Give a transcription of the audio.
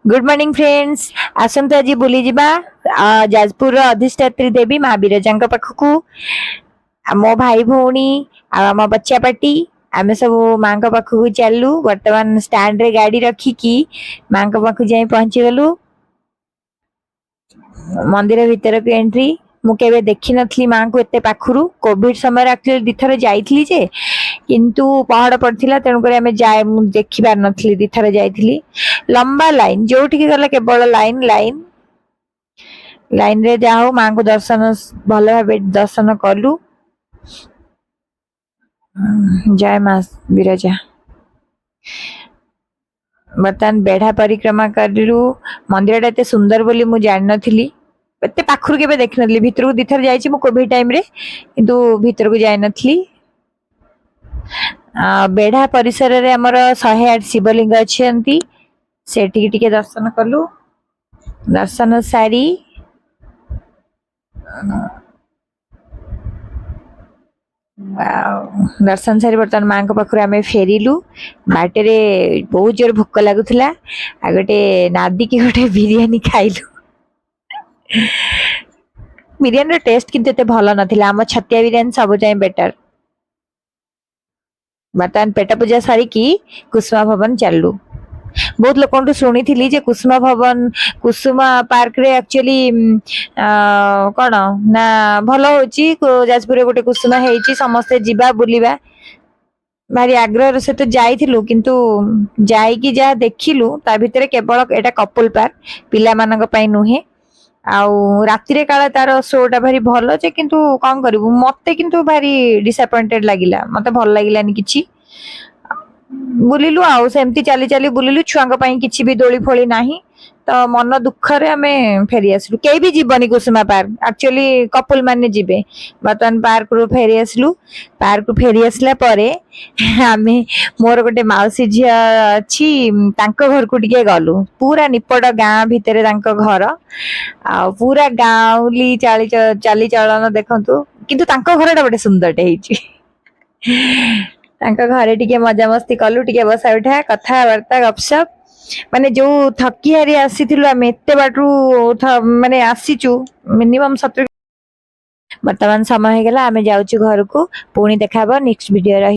Good morning friends. आसंतु आज बुली जिबा जाजपुर अधिष्ठात्री देवी माँ बिरजा पाखक मो भाई भौणी आम बच्चा पार्टी आम सब माँ पाखक चलू। बर्तमान स्टैंड रे गाड़ी रखिकी माँ पाखक जाई पहुंची गलु। मंदिर भीतर को एंट्री मु केबे देखि नथली माँ को एते पाखरु। कोविड समय एक्चुअली दिथर जाइथली जे किंतु पहाड़ पड़थिला तेणु करे हमें जाय मु देखि पार नथली। दिथर जाइथली लंबा लाइन जोठी गला केवल लाइन लाइन लाइन रे जाओ माँ को दर्शन भल भाव दर्शन कलु। जय माँ बिरजा। बर्तमान बेढ़ा परिक्रमा करू। मंदिर एते सुंदर बोली मु जान नथली। एते पाखरु केबे देखि नथली। भीतर को दिथर जाइछि मु कोविड टाइम रे किंतु भीतर को जाय नथली। बेढ़ा परिसर रे हमर 108 शिवलिंग अछंती सेठी टिके दर्शन कलु। दर्शन सारी दर्शन सारी बर्तमान माँ को पाखर आम फेरिलु। बाटे बहुत जोर भोक लगुला आ गोटे नादी की गोटे बिरियानी खाइलु। बिरियानी टेस्ट किंतु एते भल नथिला। आम छतिया बिरियानी सब जाए बेटर। बर्तमान पेट पूजा सारिकी कुसुमा भवन चलू। बहुत लोक शुणी थी जे कुसुमा भवन कुसुमा पार्क रे एक्चुअली कौन ना भल हो जाजपुर गोटे कुसुमा है समस्ते जीवा बुलिबा भारी आग्रह सहित जाइलु किंतु जाइकी जहाँ देखिलु ता भितर केवल एटा कपल पार्क पिला मानक पई नुहे। आउ राति रे काला तार शोटा भारी भल जे किंतु कौन करू मते किंतु भारी डिसअपॉइंटेड लागिला। मते भल लागिलानी किछि। बुलिलु आउ सेमती चली चली बुलिलु। छुआंग पई किछि भी दोली फोली नाही तो मन दुख रे हमें फेरी आसलु। केई भी जीवनी कुसुमा पार्क एक्चुअली कपल माने जीवे। बर्तमान पार्क रो फेरी आसलु। पार्क रो फेरी आसला परे आमे मोर गोटे माउसी झिया अछि तांको घर को टिके गलु। पूरा निपट गां भितरे तांको घर आ पूरा गाउली चाली चलन देखंतु किंतु तांको घरटा बडे सुंदरटे हेछि। तांको घरे टिके मजा मस्ती कलु टिके बसा उठा कथा वार्ता गपसप माने जो थकी हारी आसीथिलु आमे एते बाटू माने आसीचु मिनिमम 70। वर्तमान समय हो गला आमे जाउछु घर को। पुणी देखाबो नेक्स्ट वीडियो।